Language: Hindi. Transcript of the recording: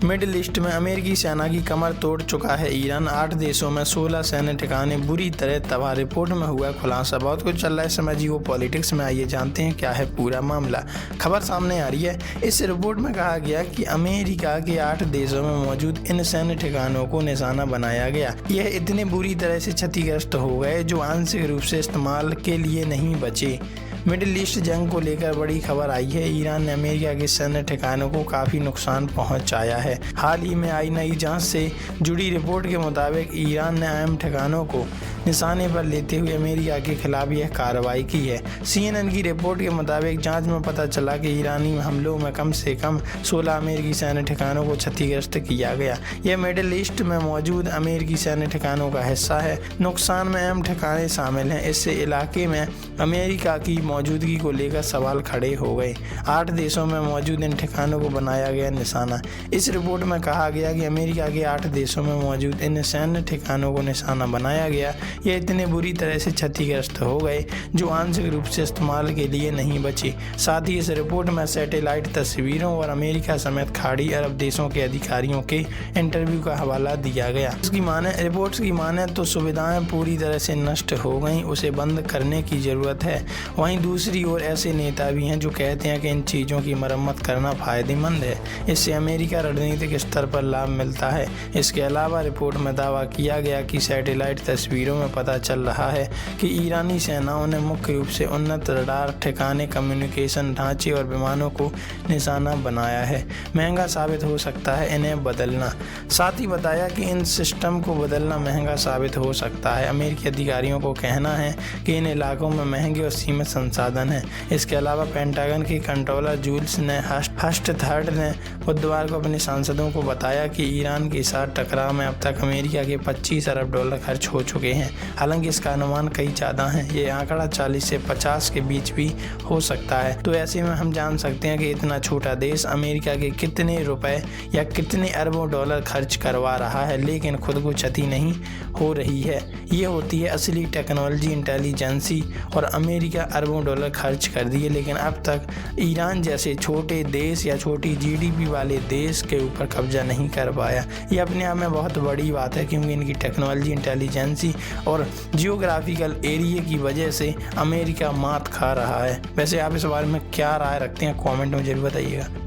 मिडिल ईस्ट में अमेरिकी सेना की कमर तोड़ चुका है ईरान। 8 देशों में 16 सैन्य ठिकाने बुरी तरह तबाह। रिपोर्ट में हुआ खुलासा। बहुत कुछ चल रहा है समय जियो पॉलिटिक्स में। आइए जानते हैं क्या है पूरा मामला। खबर सामने आ रही है। इस रिपोर्ट में कहा गया कि अमेरिका के 8 देशों में मौजूद इन सैन्य ठिकानों को निशाना बनाया गया। यह इतने बुरी तरह से क्षतिग्रस्त हो गए जो आंशिक रूप से इस्तेमाल के लिए नहीं बचे। मिडिल ईस्ट जंग को लेकर बड़ी खबर आई है। ईरान ने अमेरिका के सैन्य ठिकानों को काफी नुकसान पहुंचाया है। हाल ही में आई नई जांच से जुड़ी रिपोर्ट के मुताबिक ईरान ने अहम ठिकानों को निशाने पर लेते हुए अमेरिका के खिलाफ यह कार्रवाई की है। CNN की रिपोर्ट के मुताबिक जांच में पता चला कि ईरानी हमलों में कम से कम 16 अमेरिकी सैन्य ठिकानों को क्षतिग्रस्त किया गया। यह मिडिल ईस्ट में मौजूद अमेरिकी सैन्य ठिकानों का हिस्सा है। नुकसान में अहम ठिकाने शामिल हैं। इससे इलाके में अमेरिका की मौजूदगी को लेकर सवाल खड़े हो गए। 8 देशों में मौजूद इन ठिकानों को बनाया गया निशाना। इस रिपोर्ट में कहा गया कि अमेरिका के 8 देशों में मौजूद इन सैन्य ठिकानों को निशाना बनाया गया। ये इतने बुरी तरह से क्षतिग्रस्त हो गए जो आंशिक रूप से इस्तेमाल के लिए नहीं बचे। साथ ही इस रिपोर्ट में सैटेलाइट तस्वीरों और अमेरिका समेत खाड़ी अरब देशों के अधिकारियों के इंटरव्यू का हवाला दिया गया। रिपोर्ट्स की माने तो सुविधाएं पूरी तरह से नष्ट हो गई, उसे बंद करने की जरूरत है। वहीं दूसरी ओर ऐसे नेता भी हैं जो कहते हैं कि इन चीज़ों की मरम्मत करना फायदेमंद है। इससे अमेरिका रणनीतिक स्तर पर लाभ मिलता है। इसके अलावा रिपोर्ट में दावा किया गया कि सैटेलाइट तस्वीरों में पता चल रहा है कि ईरानी सेनाओं ने मुख्य रूप से उन्नत रडार ठिकाने, कम्युनिकेशन ढांचे और विमानों को निशाना बनाया है। महंगा साबित हो सकता है इन्हें बदलना। साथ ही बताया कि इन सिस्टम को बदलना महंगा साबित हो सकता है। अमेरिकी अधिकारियों को कहना है कि इन इलाकों में महंगे और सीमित संसाधन हैं। इसके अलावा पेंटागन के कंट्रोलर जूल्स ने हस्ट ने बुधवार को अपने सांसदों को बताया कि ईरान के साथ टकराव में अब तक अमेरिका के $25 अरब खर्च हो चुके हैं। हालांकि इसका अनुमान कई ज़्यादा है। ये आंकड़ा 40 से 50 के बीच भी हो सकता है। तो ऐसे में हम जान सकते हैं कि इतना छोटा देश अमेरिका के कितने रुपए या कितने अरबों डॉलर खर्च करवा रहा है, लेकिन खुद को क्षति नहीं हो रही है। ये होती है असली टेक्नोलॉजी इंटेलिजेंसी। और अमेरिका अरबों डॉलर खर्च कर दिए, लेकिन अब तक ईरान जैसे छोटे देश या छोटी GDP वाले देश के ऊपर कब्जा नहीं कर पाया। ये अपने आप में बहुत बड़ी बात है, क्योंकि इनकी टेक्नोलॉजी इंटेलिजेंसी और जियोग्राफिकल एरिया की वजह से अमेरिका मात खा रहा है। वैसे आप इस बारे में क्या राय रखते हैं, कमेंट में जरूर बताइएगा।